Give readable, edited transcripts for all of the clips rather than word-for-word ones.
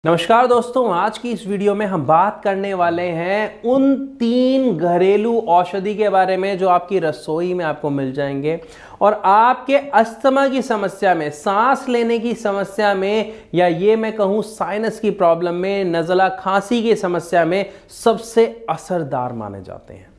नमस्कार दोस्तों, आज की इस वीडियो में हम बात करने वाले हैं उन 3 घरेलू औषधि के बारे में जो आपकी रसोई में आपको मिल जाएंगे और आपके अस्थमा की समस्या में, सांस लेने की समस्या में, या ये मैं कहूँ साइनस की प्रॉब्लम में, नज़ला खांसी की समस्या में सबसे असरदार माने जाते हैं।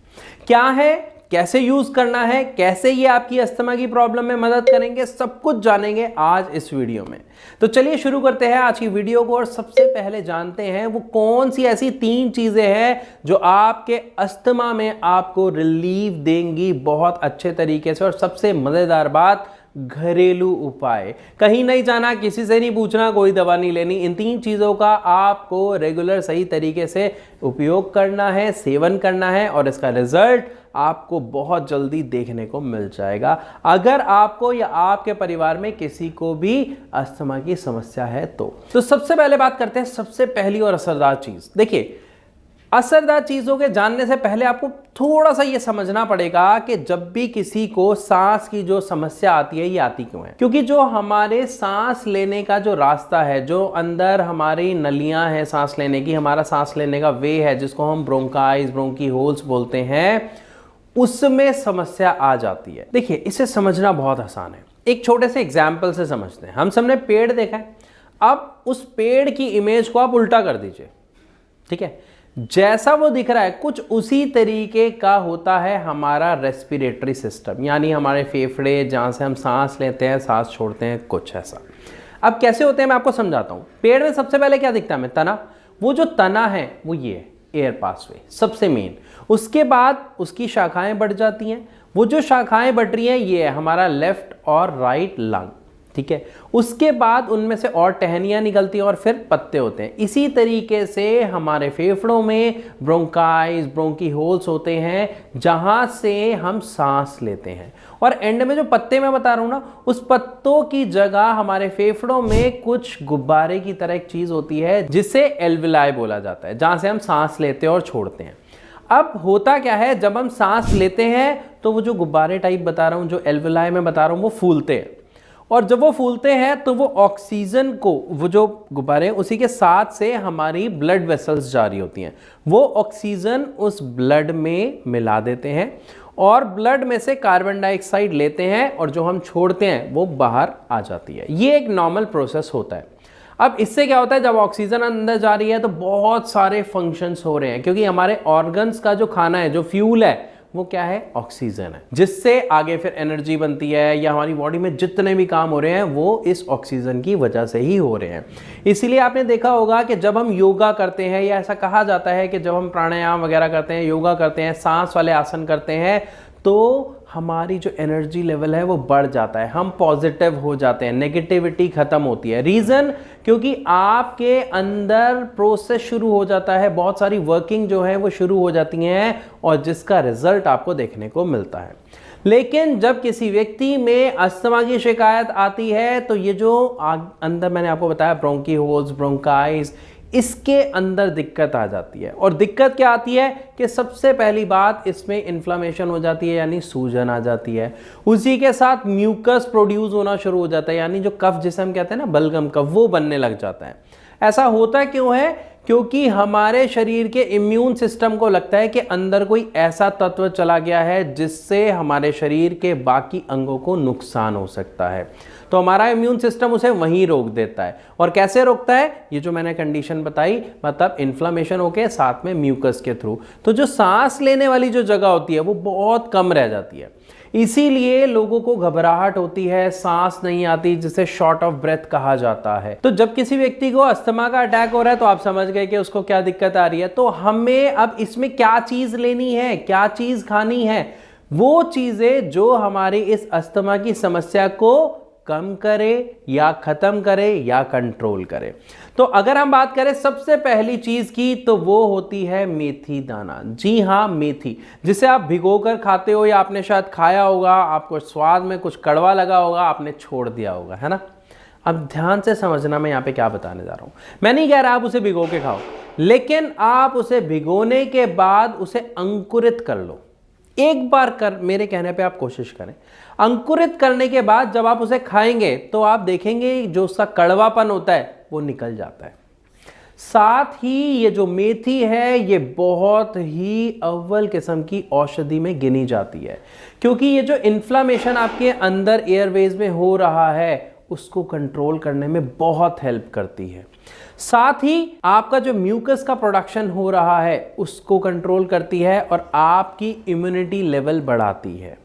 क्या है, कैसे यूज करना है, कैसे ये आपकी अस्थमा की प्रॉब्लम में मदद करेंगे, सब कुछ जानेंगे आज इस वीडियो में। तो चलिए शुरू करते हैं आज की वीडियो को और सबसे पहले जानते हैं वो कौन सी ऐसी 3 चीजें हैं जो आपके अस्थमा में आपको रिलीफ देंगी बहुत अच्छे तरीके से। और सबसे मजेदार बात, घरेलू उपाय, कहीं नहीं जाना, किसी से नहीं पूछना, कोई दवा नहीं लेनी। इन 3 चीज़ों का आपको रेगुलर सही तरीके से उपयोग करना है, सेवन करना है और इसका रिजल्ट आपको बहुत जल्दी देखने को मिल जाएगा अगर आपको या आपके परिवार में किसी को भी अस्थमा की समस्या है तो सबसे पहले बात करते हैं सबसे पहली और असरदार चीज़। देखिए, असरदार चीज़ों के जानने से पहले आपको थोड़ा सा ये समझना पड़ेगा कि जब भी किसी को सांस की जो समस्या आती है, ये आती क्यों है। क्योंकि जो हमारे सांस लेने का जो रास्ता है, जो अंदर हमारी नलियां हैं सांस लेने की, हमारा सांस लेने का वे है जिसको हम ब्रोंकाइज, ब्रोंकीहोल्स बोलते हैं, उसमें समस्या आ जाती है। देखिए, इसे समझना बहुत आसान है। एक छोटे से एग्जाम्पल से समझते हैं। हम सबने पेड़ देखा है, अब उस पेड़ की इमेज को आप उल्टा कर दीजिए, ठीक है। जैसा वो दिख रहा है कुछ उसी तरीके का होता है हमारा रेस्पिरेटरी सिस्टम, यानी हमारे फेफड़े, जहाँ से हम सांस लेते हैं, सांस छोड़ते हैं, कुछ ऐसा। अब कैसे होते हैं मैं आपको समझाता हूँ। पेड़ में सबसे पहले क्या दिखता है हमें? तना। वो जो तना है वो ये है, एयर पासवे सबसे मेन। उसके बाद उसकी शाखाएं बढ़ जाती हैं। वो जो शाखाएं बढ़ रही हैं ये है हमारा लेफ्ट और राइट लंग, ठीक है। उसके बाद उनमें से और टहनियाँ निकलती हैं और फिर पत्ते होते हैं। इसी तरीके से हमारे फेफड़ों में ब्रोंकाइज, ब्रोंकीहोल्स होते हैं जहाँ से हम सांस लेते हैं। और एंड में जो पत्ते मैं बता रहा हूँ ना, उस पत्तों की जगह हमारे फेफड़ों में कुछ गुब्बारे की तरह एक चीज़ होती है जिसे एल्विलाई बोला जाता है, जहाँ से हम सांस लेते हैं और छोड़ते हैं। अब होता क्या है, जब हम सांस लेते हैं तो वो जो गुब्बारे टाइप बता रहा हूँ, जो एल्विलाई में बता रहा हूँ, वो फूलते हैं। और जब वो फूलते हैं तो वो ऑक्सीजन को, वो जो गुब्बारे उसी के साथ से हमारी ब्लड वेसल्स जारी होती हैं, वो ऑक्सीजन उस ब्लड में मिला देते हैं और ब्लड में से कार्बन डाइऑक्साइड लेते हैं और जो हम छोड़ते हैं वो बाहर आ जाती है। ये एक नॉर्मल प्रोसेस होता है। अब इससे क्या होता है, जब ऑक्सीजन अंदर जा रही है तो बहुत सारे फंक्शंस हो रहे हैं, क्योंकि हमारे ऑर्गन्स का जो खाना है, जो फ्यूल है, वो क्या है? ऑक्सीजन है, जिससे आगे फिर एनर्जी बनती है, या हमारी बॉडी में जितने भी काम हो रहे हैं वो इस ऑक्सीजन की वजह से ही हो रहे हैं। इसीलिए आपने देखा होगा कि जब हम योगा करते हैं, या ऐसा कहा जाता है कि जब हम प्राणायाम वगैरह करते हैं, योगा करते हैं, सांस वाले आसन करते हैं, तो हमारी जो एनर्जी लेवल है वो बढ़ जाता है, हम पॉजिटिव हो जाते हैं, नेगेटिविटी खत्म होती है। रीज़न, क्योंकि आपके अंदर प्रोसेस शुरू हो जाता है, बहुत सारी वर्किंग जो है वो शुरू हो जाती हैं और जिसका रिजल्ट आपको देखने को मिलता है। लेकिन जब किसी व्यक्ति में अस्थमा की शिकायत आती है तो ये जो अंदर मैंने आपको बताया, ब्रोंकीहोल्स, ब्रोंकाइज, इसके अंदर दिक्कत आ जाती है। और दिक्कत क्या आती है कि सबसे पहली बात, इसमें इन्फ्लामेशन हो जाती है, यानी सूजन आ जाती है। उसी के साथ म्यूकस प्रोड्यूस होना शुरू हो जाता है, यानी जो कफ जिसे हम कहते हैं ना, बलगम कफ, वो बनने लग जाता है। ऐसा होता क्यों है? क्योंकि हमारे शरीर के इम्यून सिस्टम को लगता है कि अंदर कोई ऐसा तत्व चला गया है जिससे हमारे शरीर के बाकी अंगों को नुकसान हो सकता है, तो हमारा इम्यून सिस्टम उसे वहीं रोक देता है। और कैसे रोकता है? ये जो मैंने कंडीशन बताई, मतलब इन्फ्लामेशन होके साथ में म्यूकस के थ्रू। तो जो सांस लेने वाली जो जगह होती है वो बहुत कम रह जाती है, इसीलिए लोगों को घबराहट होती है, सांस नहीं आती, जिसे शॉर्ट ऑफ ब्रेथ कहा जाता है। तो जब किसी व्यक्ति को अस्थमा का अटैक हो रहा है तो आप समझ गए कि उसको क्या दिक्कत आ रही है। तो हमें अब इसमें क्या चीज लेनी है, क्या चीज खानी है? वो चीजें जो हमारी इस अस्थमा की समस्या को कम करे या खत्म करे या कंट्रोल करे। तो अगर हम बात करें सबसे पहली चीज की, तो वो होती है मेथी दाना। जी हाँ, मेथी, जिसे आप भिगोकर खाते हो, या आपने शायद खाया होगा, आपको स्वाद में कुछ कड़वा लगा होगा, आपने छोड़ दिया होगा, है ना। अब ध्यान से समझना, मैं यहाँ पे क्या बताने जा रहा हूँ। मैं नहीं कह रहा आप उसे भिगो के खाओ, लेकिन आप उसे भिगोने के बाद उसे अंकुरित कर लो। एक बार कर, मेरे कहने पे आप कोशिश करें। अंकुरित करने के बाद जब आप उसे खाएंगे तो आप देखेंगे जो उसका कड़वापन होता है वो निकल जाता है। साथ ही ये जो मेथी है ये बहुत ही अव्वल किस्म की औषधि में गिनी जाती है, क्योंकि ये जो इन्फ्लामेशन आपके अंदर एयरवेज में हो रहा है उसको कंट्रोल करने में बहुत हेल्प करती है। साथ ही आपका जो म्यूकस का प्रोडक्शन हो रहा है उसको कंट्रोल करती है और आपकी इम्यूनिटी लेवल बढ़ाती है।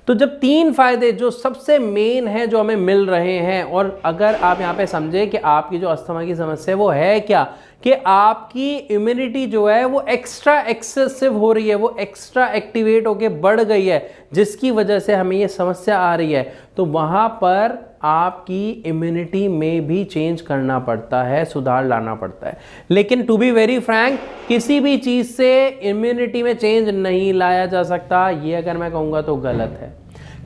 तो जब 3 फायदे जो सबसे मेन है जो हमें मिल रहे हैं, और अगर आप यहाँ पे समझे कि आपकी जो अस्थमा की समस्या वो है क्या, कि आपकी इम्यूनिटी जो है वो एक्स्ट्रा एक्सेसिव हो रही है, वो एक्स्ट्रा एक्टिवेट होके बढ़ गई है, जिसकी वजह से हमें ये समस्या आ रही है, तो वहाँ पर आपकी इम्यूनिटी में भी चेंज करना पड़ता है, सुधार लाना पड़ता है। लेकिन टू बी वेरी फ्रैंक, किसी भी चीज़ से इम्यूनिटी में चेंज नहीं लाया जा सकता, ये अगर मैं कहूँगा तो गलत है।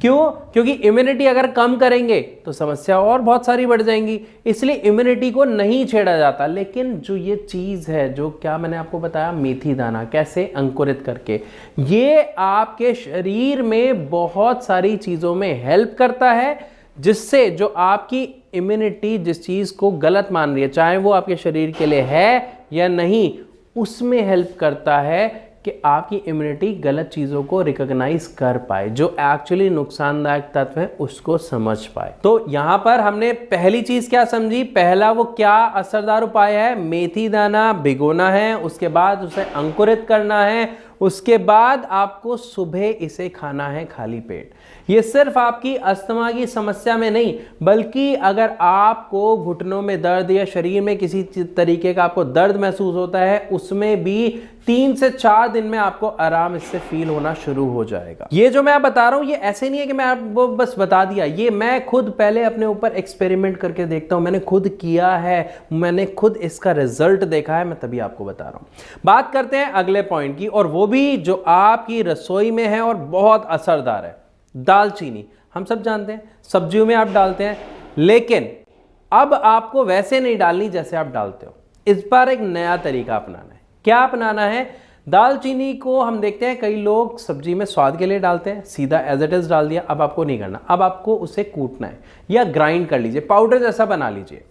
क्यों? क्योंकि इम्यूनिटी अगर कम करेंगे तो समस्या और बहुत सारी बढ़ जाएंगी, इसलिए इम्यूनिटी को नहीं छेड़ा जाता। लेकिन जो ये चीज़ है, जो क्या मैंने आपको बताया, मेथी दाना कैसे अंकुरित करके, ये आपके शरीर में बहुत सारी चीज़ों में हेल्प करता है, जिससे जो आपकी इम्यूनिटी जिस चीज़ को गलत मान रही है, चाहे वो आपके शरीर के लिए है या नहीं, उसमें हेल्प करता है कि आपकी इम्यूनिटी गलत चीज़ों को रिकॉग्नाइज कर पाए, जो एक्चुअली नुकसानदायक तत्व है उसको समझ पाए। तो यहाँ पर हमने पहली चीज़ क्या समझी, पहला वो क्या असरदार उपाय है, मेथी दाना भिगोना है, उसके बाद उसे अंकुरित करना है, उसके बाद आपको सुबह इसे खाना है खाली पेट। ये सिर्फ आपकी अस्थमा की समस्या में नहीं, बल्कि अगर आपको घुटनों में दर्द या शरीर में किसी तरीके का आपको दर्द महसूस होता है, उसमें भी 3 से 4 दिन में आपको आराम इससे फील होना शुरू हो जाएगा। ये जो मैं आप बता रहा हूं, ये ऐसे नहीं है कि मैं आपको बस बता दिया, ये मैं खुद पहले अपने ऊपर एक्सपेरिमेंट करके देखता हूं, मैंने खुद किया है, मैंने खुद इसका रिजल्ट देखा है, मैं तभी आपको बता रहा हूं। बात करते हैं अगले पॉइंट की, और वो भी जो आपकी रसोई में है और बहुत असरदार है, दालचीनी। हम सब जानते हैं सब्जियों में आप डालते हैं, लेकिन अब आपको वैसे नहीं डालनी जैसे आप डालते हो, इस बार एक नया तरीका अपनाना है। क्या अपनाना है? दालचीनी को हम देखते हैं कई लोग सब्जी में स्वाद के लिए डालते हैं, सीधा एज इट इज डाल दिया। अब आपको नहीं करना, अब आपको उसे कूटना है या ग्राइंड कर लीजिए, पाउडर जैसा बना लीजिए,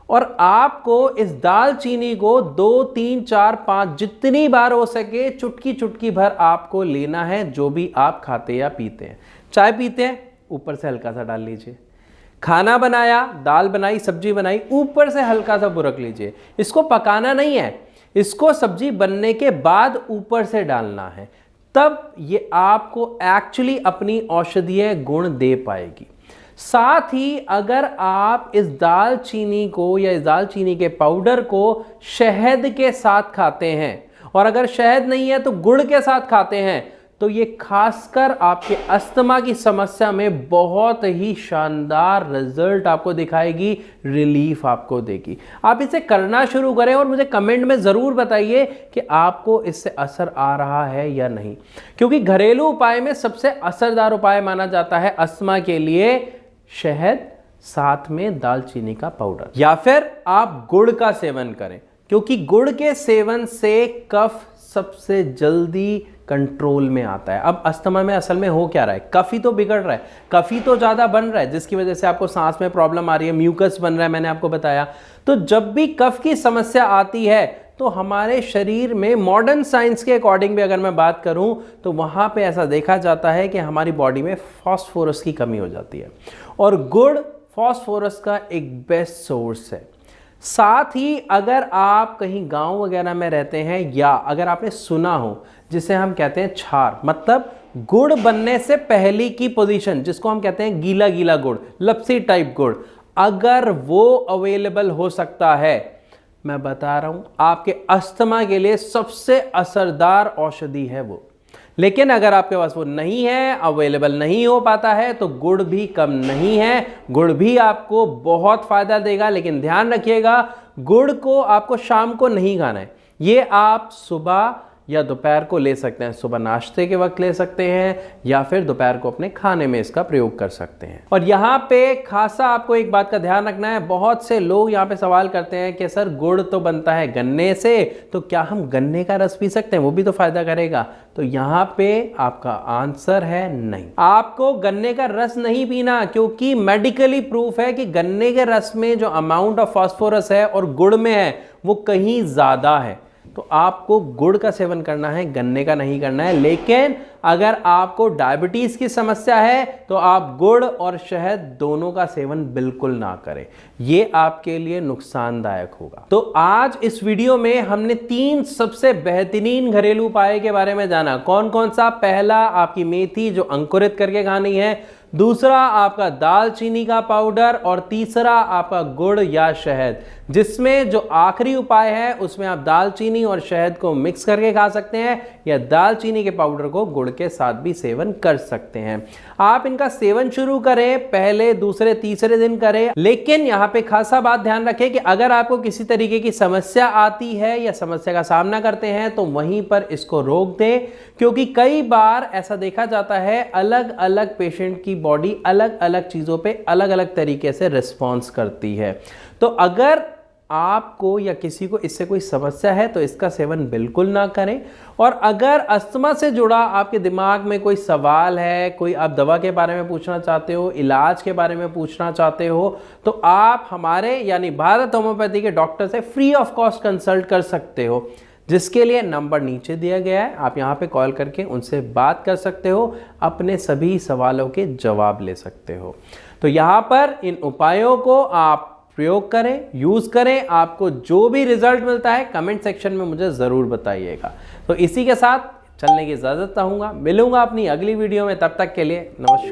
और आपको इस दालचीनी को 2, 3, 4, 5 जितनी बार हो सके चुटकी चुटकी भर आपको लेना है। जो भी आप खाते या पीते हैं, चाय पीते हैं, ऊपर से हल्का सा डाल लीजिए। खाना बनाया, दाल बनाई, सब्जी बनाई, ऊपर से हल्का सा बुरक लीजिए। इसको पकाना नहीं है, इसको सब्जी बनने के बाद ऊपर से डालना है, तब ये आपको एक्चुअली अपनी औषधीय गुण दे पाएगी। साथ ही अगर आप इस दालचीनी को या इस दालचीनी के पाउडर को शहद के साथ खाते हैं, और अगर शहद नहीं है तो गुड़ के साथ खाते हैं, तो ये खासकर आपके अस्थमा की समस्या में बहुत ही शानदार रिजल्ट आपको दिखाएगी, रिलीफ आपको देगी। आप इसे करना शुरू करें और मुझे कमेंट में ज़रूर बताइए कि आपको इससे असर आ रहा है या नहीं, क्योंकि घरेलू उपाय में सबसे असरदार उपाय माना जाता है अस्थमा के लिए शहद, साथ में दालचीनी का पाउडर, या फिर आप गुड़ का सेवन करें, क्योंकि गुड़ के सेवन से कफ सबसे जल्दी कंट्रोल में आता है। अब अस्थमा में असल में हो क्या रहा है, कफ ही तो बिगड़ रहा है, कफ ही तो ज़्यादा बन रहा है, जिसकी वजह से आपको सांस में प्रॉब्लम आ रही है, म्यूकस बन रहा है, मैंने आपको बताया। तो जब भी कफ की समस्या आती है तो हमारे शरीर में मॉडर्न साइंस के अकॉर्डिंग भी अगर मैं बात करूं तो वहां पे ऐसा देखा जाता है कि हमारी बॉडी में फास्फोरस की कमी हो जाती है, और गुड़ फास्फोरस का एक बेस्ट सोर्स है। साथ ही अगर आप कहीं गांव वगैरह में रहते हैं, या अगर आपने सुना हो जिसे हम कहते हैं छार, मतलब गुड़ बनने से पहले की पोजीशन, जिसको हम कहते हैं गीला गीला गुड़, लपसी टाइप गुड़, अगर वो अवेलेबल हो सकता है, मैं बता रहा हूं आपके अस्थमा के लिए सबसे असरदार औषधि है वो। लेकिन अगर आपके पास वो नहीं है, अवेलेबल नहीं हो पाता है, तो गुड़ भी कम नहीं है, गुड़ भी आपको बहुत फायदा देगा। लेकिन ध्यान रखिएगा, गुड़ को आपको शाम को नहीं खाना है, ये आप सुबह या दोपहर को ले सकते हैं, सुबह नाश्ते के वक्त ले सकते हैं या फिर दोपहर को अपने खाने में इसका प्रयोग कर सकते हैं। और यहाँ पे खासा आपको एक बात का ध्यान रखना है, बहुत से लोग यहाँ पे सवाल करते हैं कि सर गुड़ तो बनता है गन्ने से, तो क्या हम गन्ने का रस पी सकते हैं, वो भी तो फायदा करेगा? तो यहाँ पे आपका आंसर है नहीं, आपको गन्ने का रस नहीं पीना, क्योंकि मेडिकली प्रूफ है कि गन्ने के रस में जो अमाउंट ऑफ फास्फोरस है और गुड़ में है वो कहीं ज्यादा है। तो आपको गुड़ का सेवन करना है, गन्ने का नहीं करना है। लेकिन अगर आपको डायबिटीज की समस्या है तो आप गुड़ और शहद दोनों का सेवन बिल्कुल ना करें, ये आपके लिए नुकसानदायक होगा। तो आज इस वीडियो में हमने 3 सबसे बेहतरीन घरेलू उपाय के बारे में जाना। कौन कौन सा? पहला आपकी मेथी जो अंकुरित करके खानी है, दूसरा आपका दालचीनी का पाउडर, और तीसरा आपका गुड़ या शहद, जिसमें जो आखिरी उपाय है उसमें आप दालचीनी और शहद को मिक्स करके खा सकते हैं या दालचीनी के पाउडर को गुड़ के साथ भी सेवन कर सकते हैं। आप इनका सेवन शुरू करें, पहले दूसरे तीसरे दिन करें, लेकिन यहां पे खासा बात ध्यान रखें कि अगर आपको किसी तरीके की समस्या आती है या समस्या का सामना करते हैं तो वहीं पर इसको रोक दें, क्योंकि कई बार ऐसा देखा जाता है अलग अलग पेशेंट की बॉडी अलग अलग चीजों पे अलग अलग तरीके से रिस्पॉन्स करती है। तो अगर आपको या किसी को इससे कोई समस्या है तो इसका सेवन बिल्कुल ना करें। और अगर अस्थमा से जुड़ा आपके दिमाग में कोई सवाल है, कोई आप दवा के बारे में पूछना चाहते हो, इलाज के बारे में पूछना चाहते हो, तो आप हमारे यानी भारत होम्योपैथी के डॉक्टर से फ्री ऑफ कॉस्ट कंसल्ट कर सकते हो, जिसके लिए नंबर नीचे दिया गया है। आप यहाँ पे कॉल करके उनसे बात कर सकते हो, अपने सभी सवालों के जवाब ले सकते हो। तो यहाँ पर इन उपायों को आप प्रयोग करें, यूज करें। आपको जो भी रिजल्ट मिलता है कमेंट सेक्शन में मुझे जरूर बताइएगा। तो इसी के साथ चलने की इजाजत चाहूंगा, मिलूंगा अपनी अगली वीडियो में, तब तक के लिए नमस्कार।